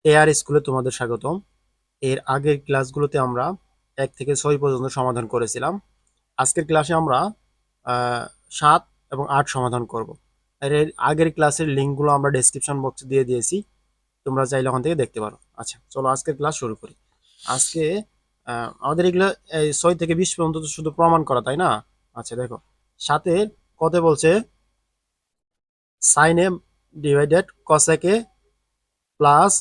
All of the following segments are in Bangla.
এআর স্কুলে তোমাদের স্বাগতম। এর আগের ক্লাসগুলোতে আমরা 1 থেকে 6 পর্যন্ত সমাধান করেছিলাম। আজকের ক্লাসে আমরা 7 এবং 8 সমাধান করব। আর এর আগের ক্লাসের লিঙ্কগুলো আমরা ডেসক্রিপশন বক্সে দিয়ে দিয়েছি, তোমরা চাইলে ওখান থেকে দেখতে পারো। আচ্ছা, চলো আজকের ক্লাস শুরু করি। আজকে আমাদের এগুলো 6 থেকে 20 পর্যন্ত তো শুধু প্রমাণ করা, তাই না? আচ্ছা দেখো, সাথের কত বলছে, সাইন এ ডিভাইডেড কসেক এ প্লাস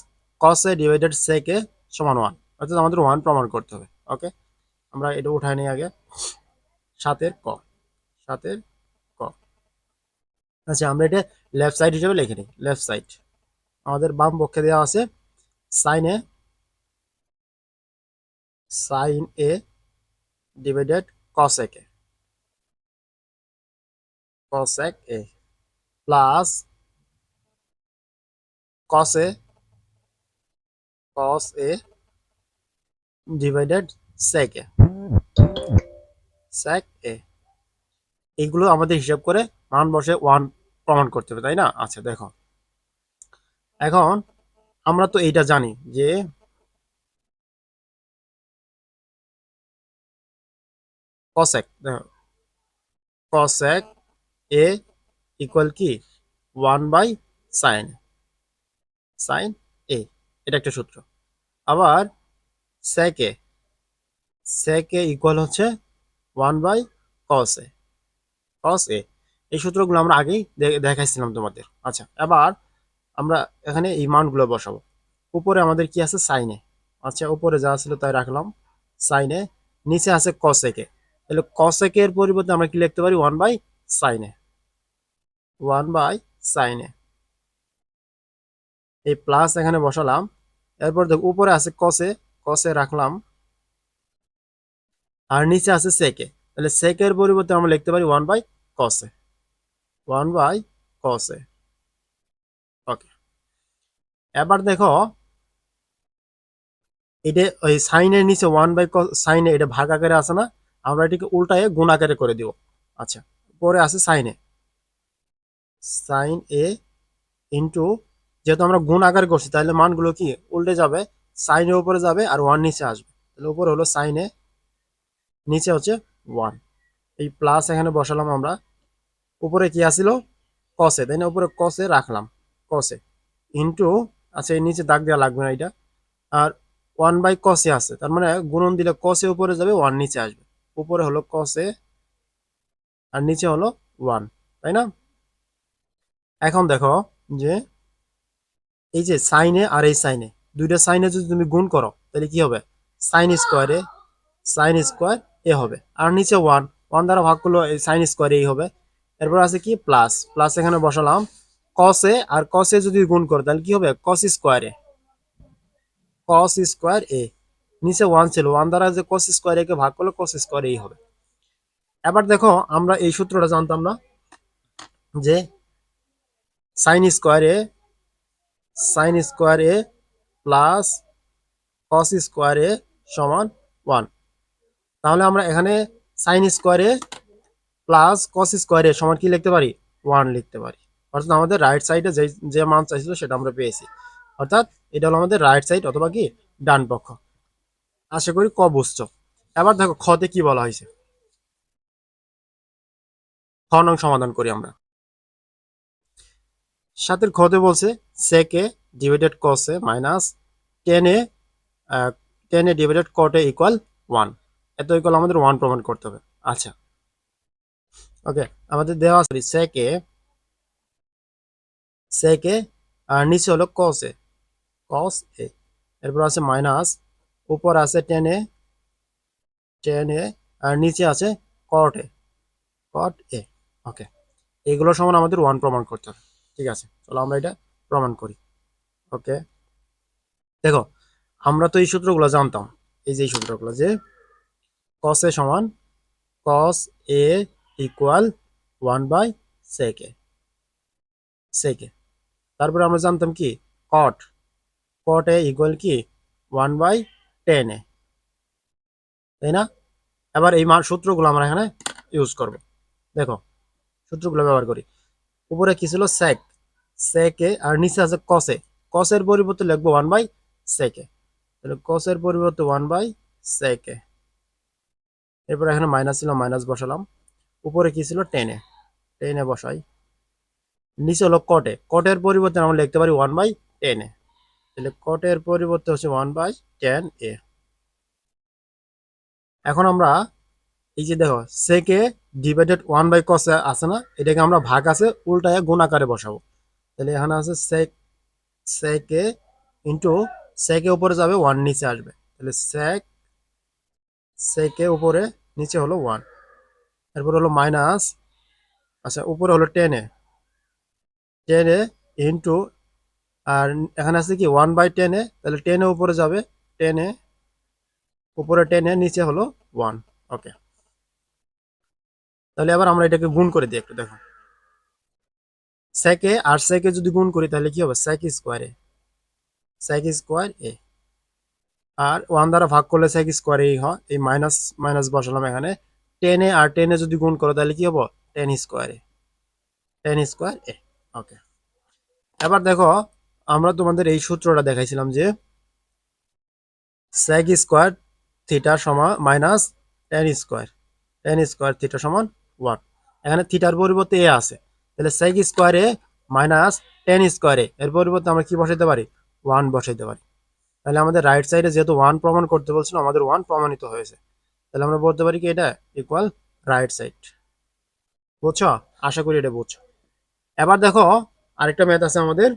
কস এ ডিভাইডেড সেক এ সমান 1, অর্থাৎ আমাদের 1 প্রমাণ করতে হবে। ওকে, আমরা এটা উঠাই নিই আগে। সাতের ক, সাতের ক। আচ্ছা, আমরা এটা লেফট সাইড হিসেবে লিখে নিই। লেফট সাইড আমাদের বাম পক্ষে দেওয়া আছে সাইন এ, সাইন এ ডিভাইডেড কসেক এ, কসেক এ প্লাস কস এ, কস এ ডিভাইডেড সেক এ, সেক এ। এইগুলো আমাদের হিসাব করে মান বসে 1 প্রমাণ করতে হবে, তাই না? আচ্ছা দেখো, এখন আমরা তো এইটা জানি যে কসেক, দেখো কসেক এ ইকুয়াল কি 1/সাইন, সাইন এ, এটা একটা সূত্র। আবার সেক এ, সেক এ ইকুয়াল হচ্ছে 1/কস এ, কস এ। এই সূত্রগুলো আমরা আগেই দেখাইছিলাম তোমাদের। আচ্ছা, এবার আমরা এখানে এই মানগুলো বসাবো। উপরে আমাদের কি আছে, সাইনে। আচ্ছা, উপরে যা ছিল তাই রাখলাম, সাইনে। নিচে আছে কসেকে, তাহলে কসেকের পরিবর্তে আমরা কি লিখতে পারি, 1/সাইনে, 1/সাইনে। এই প্লাস এখানে বসালাম। এরপর দেখো উপরে আছে কসে, কসে রাখলাম। আর নিচে আছে সেকে, তাহলে সেকের পরিবর্তে আমরা লিখতে পারি 1/কসে, 1/কসে। ওকে, এবার দেখো এটা ওই সাইনের নিচে 1/সাইনে, এটা ভাগ আকারে আছে না, আমরা এটাকে উল্টায় গুণ আকারে করে দিব। আচ্ছা, পরে আছে সাইনে, সাইন এ ইন্টু, যেহেতু আমরা গুণ আকারে করছি তাহলে মানগুলো কি উল্টে যাবে, সাইনের উপরে যাবে আর 1 নিচে আসবে। তাহলে উপরে হলো সাইনে, নিচে হচ্ছে 1। এই প্লাস এখানে বসালাম আমরা। উপরে কি আসছিল, কসে, তাই না? উপরে কসে রাখলাম, কসে ইন্টু, আচ্ছা এই নিচে দাগ দেওয়া লাগবে না এটা। আর 1/কসে আছে, তার মানে গুণন দিলে কসে উপরে যাবে, 1 নিচে আসবে। উপরে হলো কসে আর নিচে হলো 1, তাই না? এখন দেখো যে এই যে সাইনে আর এই সাইনে, দুইটা সাইনে যদি তুমি গুণ করো তাহলে কি হবে, সাইন স্কোয়ারে, সাইন স্কোয়ার এ হবে। আর নিচে 1, 1 দ্বারা ভাগ করলো এই সাইন স্কোয়ার এই হবে। এরপর আছে কি প্লাস, প্লাস এখানে বসালাম। কসে আর কসে যদি গুণ করো তাহলে কি হবে, কস স্কোয়ারে, কস স্কোয়ার এ। নিচে 1 ছিল, 1 দ্বারা যে কস স্কোয়ার এ কে ভাগ করলে কস স্কোয়ার এই হবে। এবার দেখো আমরা এই সূত্রটা জানতাম না, যে সাইন স্কোয়ার এ, সাইন স্কোয়ার এ প্লাস কস স্কোয়ার এ সমান 1। তাহলে আমরা এখানে সাইন স্কোয়ার এ প্লাস কস স্কোয়ার এ সমান কি লিখতে পারি, 1 লিখতে পারি। অর্থাৎ আমাদের রাইট সাইডে যে যে মান চাইছিল সেটা আমরা পেয়েছি। অর্থাৎ এটা হলো আমাদের রাইট সাইড অথবা কি ডান পক্ষ। আশা করি ক বুঝছো। এবার দেখো খতে কি বলা হয়েছে, খ নং সমাধান করি আমরা। সাথের খতে বলছে sec a divided cos a minus tan a, tan a divided cot a equal 1। এত ইকুয়াল আমাদের 1 প্রমাণ করতে হবে। আচ্ছা ওকে, আমাদের দেওয়া আছে sec a, sec a আর নিচে হলো cos a, cos a। এরপর আছে মাইনাস, উপর আছে tan a, tan a আর নিচে আছে cot a, cot a। ওকে, এগুলো সমান আমাদের 1 প্রমাণ করতে হবে। ঠিক আছে, চলো আমরা এটা প্রমাণ করি। ওকে, দেখো আমরা তো এই সূত্রগুলো জানতাম, এই যে সূত্রগুলো, যে cos a সমান cos a equal 1/sec a, sec a। তারপরে আমরা জানতাম কি cot, cot a ইকুয়াল কি 1/tan a, তাই না? এবার এই মান সূত্রগুলো আমরা এখানে ইউজ করব। দেখো সূত্রগুলো ব্যবহার করি। উপরে কি ছিল sec, sec a আর নিচে আছে cos a, কসের পরিবর্তে লিখবো 1/sec। তাহলে কসের পরিবর্তে 1/sec। এরপর এখানে মাইনাস ছিল, মাইনাস বসালাম। উপরে কি ছিল, টেনে বসাই। নিচে হলো কটে, কটের পরিবর্তে আমরা লিখতে পারি 1/10। তাহলে কটের পরিবর্তে হচ্ছে 1/10a। এখন আমরা এই যে দেখো সেকে ডিভাইডেড 1/cos আছে না, এটাকে আমরা ভাগ আছে উল্টায় গুণ আকারে বসাবো। তাহলে এখানে আছে সেকে ইন্টু সেকে উপরে যাবে 1 নিচে আসবে, তাহলে সেকে উপরে নিচে হলো 1। এরপর হলো মাইনাস, আচ্ছা উপরে হলো 10 ইন্টু, আর এখানে আছে কি 1/10, তাহলে 10 উপরে যাবে, 10 উপরে 10 নিচে হলো 1। ওকে, তাহলে আবার আমরা এটাকে গুণ করে দিই একটু, দেখো সেকে আর সেকে যদি গুণ করি তাহলে কি হবে, sec স্কোয়ার এ, আর 1 দ্বারা ভাগ করলে sec স্কোয়ার এই হয়, এই মাইনাস মাইনাস বসালাম এখানে। 10 আর 10 যদি গুণ করো তাহলে কি হবে, 10 স্কোয়ার এ। ওকে, এবার দেখো আমরা তোমাদের এই সূত্রটা দেখাইছিলাম যে sec স্কোয়ার থিটা সমান মাইনাস tan স্কোয়ার থিটা সমান 1। এখানে থিটার পরিবর্তে এ আছে, তাহলে sec স্কোয়ারে মাইনাস tan স্কোয়ারে এর পরিবর্তে আমরা কি বসাইতে পারি, 1 বসাইতে পারি। তাহলে আমাদের রাইট সাইডে যেহেতু 1 প্রমাণ করতে বলছিল, আমাদের 1 প্রমাণিত হয়েছে। তাহলে আমরা বলতে পারি কি এটা ইকুয়াল রাইট সাইড। বুঝছো, আশা করি এটা বুঝছো। এবার দেখো আরেকটা ম্যাথ আছে আমাদের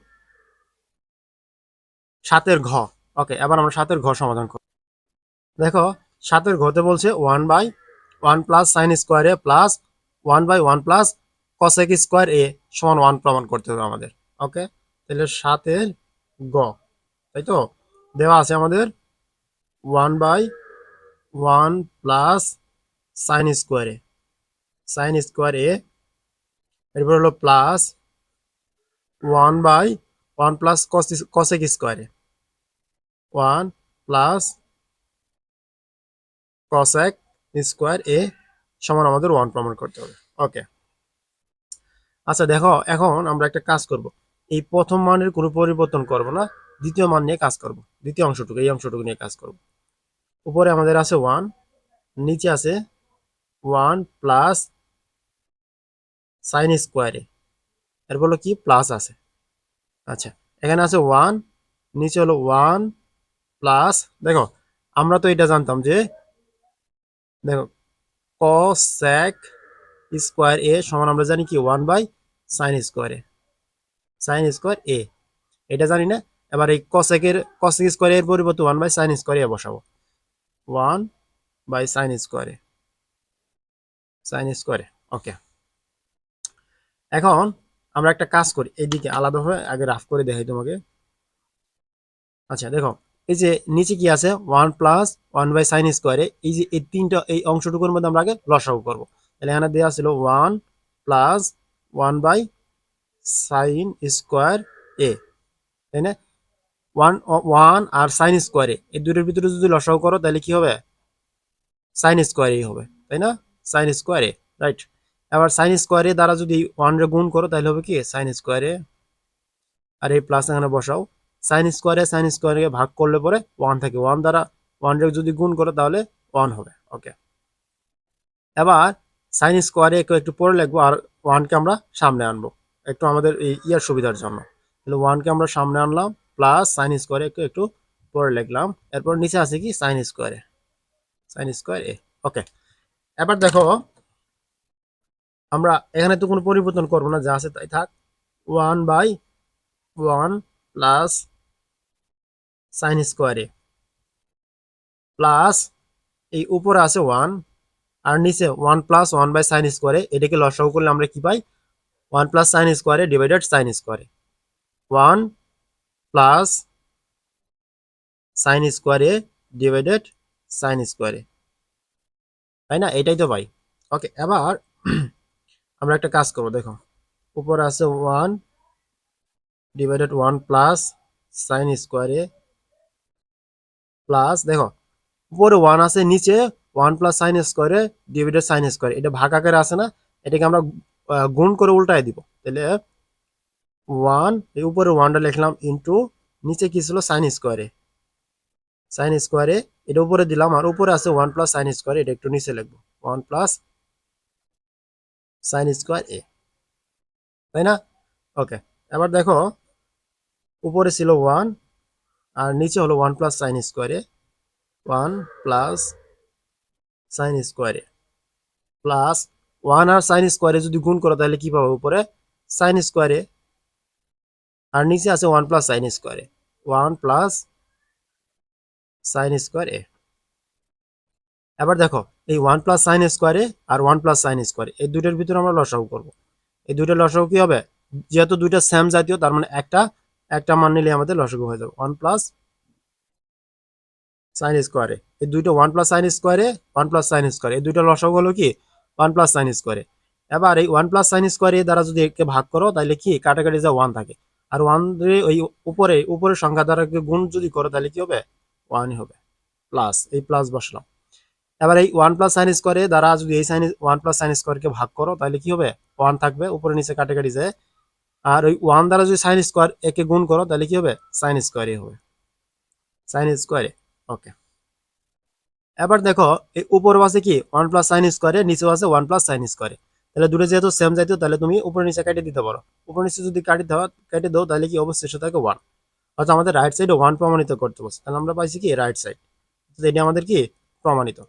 7 ঘ। ওকে, এবার আমরা 7 ঘ সমাধান করব। দেখো 7 ঘতে বলছে 1/1 প্লাস সাইন স্কোয়ার এ প্লাস 1/1 প্লাস কসেক স্কোয়ার এ সমান 1 প্রমাণ করতে হবে আমাদের। ওকে, তাহলে 7 গ, তাই তো দেওয়া আছে আমাদের 1/1 প্লাস সাইন স্কোয়ার এ, এরপর হলো প্লাস 1/1 প্লাস কসেক স্কোয়ারে, 1 প্লাস কসেক স্কোয়ার এ সমান আমাদের 1 প্রমাণ করতে হবে। ওকে, আচ্ছা দেখো এখন আমরা একটা কাজ করব, এই প্রথম মানের কোনো পরিবর্তন করব না, দ্বিতীয় মান নিয়ে কাজ করব, দ্বিতীয় অংশটুকু এই অংশটুকু নিয়ে কাজ করব। উপরে আমাদের আছে 1, নিচে আছে 1 প্লাস সাইন স্কোয়ারে, এর বলো কি প্লাস আছে। আচ্ছা, এখানে আছে 1, নিচে হলো 1 প্লাস, দেখো আমরা তো এটা জানতাম যে দেখো কসেক স্কোয়ার এ সমান আমরা জানি কি 1/সাইন স্কোয়ার এ, এটা জানি না। এবার এই কসেক স্কোয়ার এর পরিবর্তে 1/সাইন স্কোয়ার এ বসাবো, 1/সাইন স্কোয়ার এ। ওকে, এখন আমরা একটা কাজ করি, এইদিকে আলাদাভাবে আগে রাফ করে দেখাই তোমাকে। আচ্ছা দেখো এই যে নিচে কি আছে 1 প্লাস 1/সাইন স্কোয়ারে, এই যে এই তিনটা এই অংশটুকুর মধ্যে আমরা আগে লসাগু করবো। তাহলে এখানে দেওয়া ছিল 1 প্লাস 1/সাইন স্কোয়ার এ, তাই না? 1 আর সাইন স্কোয়ারে এই দুটোর ভিতরে যদি লসাগু করো তাহলে কি হবে, সাইন স্কোয়ারে হবে, তাই না? সাইন স্কোয়ারে, রাইট। এবার সাইন স্কোয়ারে দ্বারা যদি 1 রে গুণ করো তাহলে হবে কি সাইন স্কোয়ারে, আর এই প্লাস এখানে বসাও। সাইন স্কোয়ারে ভাগ করলে পরে 1 থাকে, 1 দ্বারা 1 রে যদি গুণ করো তাহলে 1 হবে। ওকে, এবার সাইন স্কোয়ারে একটু পরে লিখবো, আর 1কে আমরা সামনে আনবো একটু আমাদের এই ইয়ার সুবিধার জন্য। তাহলে 1কে আমরা সামনে আনলাম, প্লাস সাইন স্কোয়ারে একটু পরে লিখলাম। এরপর নিচে আছে কি সাইন স্কোয়ার এ। ওকে, এবার দেখো আমরা এখানে তো কোনো পরিবর্তন করবো না, যা আছে তাই থাক। 1/1 প্লাস সাইন স্কোয়ারে প্লাস এই উপরে আছে 1 আর নিচে 1 প্লাস 1/সাইন স্কোয়ারে, এটাকে লসাগু করলে আমরা কি পাই, 1 প্লাস সাইন স্কোয়ারে ডিভাইডেড সাইন স্কোয়ারে, 1 প্লাস সাইন স্কোয়ারে ডিভাইডেড সাইন স্কোয়ারে, তাই না? এটাই তো পাই। ওকে, এবার আমরা একটা কাজ করবো, দেখো উপরে আছে 1 ডিভাইডেড 1 প্লাস সাইন স্কোয়ারে প্লাস, দেখো উপরে 1 আছে, নিচে 1 প্লাস সাইন স্কোয়ারে ডিভাইডেড সাইন স্কোয়ার, এটা ভাগ আকারে আছে না, এটাকে আমরা গুণ করে উল্টায় দিব। তাহলে 1 এই উপরে 1টা লিখলাম ইন্টু নিচে কি ছিল সাইন স্কোয়ারে, সাইন স্কোয়ারে এটা উপরে দিলাম, আর উপরে আছে ওয়ান প্লাস সাইন স্কোয়ার, এটা একটু নিচে লিখবো ওয়ান প্লাস সাইন স্কোয়ার এ, তাই না? ওকে, এবার দেখো উপরে ছিল ওয়ান আর নিচে হলো ওয়ান প্লাস সাইন স্কোয়ারে, ওয়ান প্লাস সাইন স্কোয়ারে প্লাস ওয়ান আর সাইন স্কোয়ারে যদি গুণ করো তাহলে কি পাবো, উপরে সাইন স্কোয়ারে আর নিচে আছে ওয়ান প্লাস সাইন স্কোয়ারে, ওয়ান প্লাস সাইন স্কোয়ার এ। এবার দেখো এই ওয়ান প্লাস সাইন স্কোয়ারে আর ওয়ান প্লাস সাইন স্কোয়ারে এই দুইটার ভিতরে আমরা লসাগু করবো। এই দুইটা লসাগু কি হবে, যেহেতু দুইটা সেম জাতীয় তার মানে একটা একটা মান নিলে আমাদের লসাগু হয়ে যাবে ওয়ান প্লাস সাইন স্কোয়ারে, এই দুইটা ওয়ান প্লাস সাইন স্কোয়ারে ওয়ান প্লাস সাইন স্কোয়ারে এই দুইটা লসাগু হলো কি ওয়ান প্লাস সাইন স্কোয়ারে। এবার এই ওয়ান প্লাস সাইন স্কোয়ারে দ্বারা যদি একে ভাগ করো তাহলে কি কাটাকাটি যা ওয়ান থাকে, আর ওয়ান ওই উপরে উপরের সংখ্যা দ্বারা গুণ যদি করো তাহলে কি হবে, ওয়ানই হবে, প্লাস এই প্লাস বসলাম। এবার এই ওয়ান প্লাস সাইন স্কোয়ারে দ্বারা যদি এই সাইন ওয়ান প্লাস সাইন স্কোয়ারকে ভাগ করো তাহলে কি হবে, ওয়ান থাকবে, উপরে নিচে কাটাকাটি যায়, আর ওই ওয়ান দ্বারা যদি সাইন স্কোয়ার একে গুণ করো তাহলে কি হবে, সাইন স্কোয়ারই হবে, সাইন স্কোয়ারে। ওকে, এবার দেখো এই উপর আছে কি ওয়ান প্লাস সাইন স্কোয়ারে, নিচেও আছে ওয়ান প্লাস সাইন স্কোয়ারে, তাহলে দুটো যেহেতু সেম জাতীয় তাহলে তুমি উপরে নিচে কেটে দিতে পারো, উপর নিচে যদি কেটে দাও তাহলে কি অবশিষ্ট থাকে ওয়ান, অর্থাৎ আমাদের রাইট সাইডে ওয়ান প্রমাণিত করতে বলছে, তাহলে আমরা পাইছি কি রাইট সাইড, এটা আমাদের কি প্রমাণিত।